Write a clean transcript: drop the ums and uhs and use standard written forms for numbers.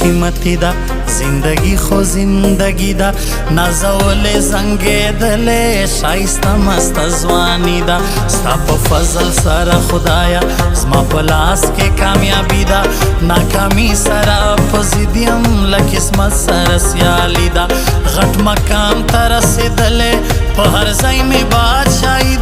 قیمتي ده زندگی خو زندگی ده نازول زنګېدلې شایسته مست ځواني ده ستا په فضل سره خدایا زما په لاس کې کامیابي ده ناکامي سره په ضد یم له قسمت سره سیالي ده غټ مقام ته رسېدلې په هر ځای مې بادشاهي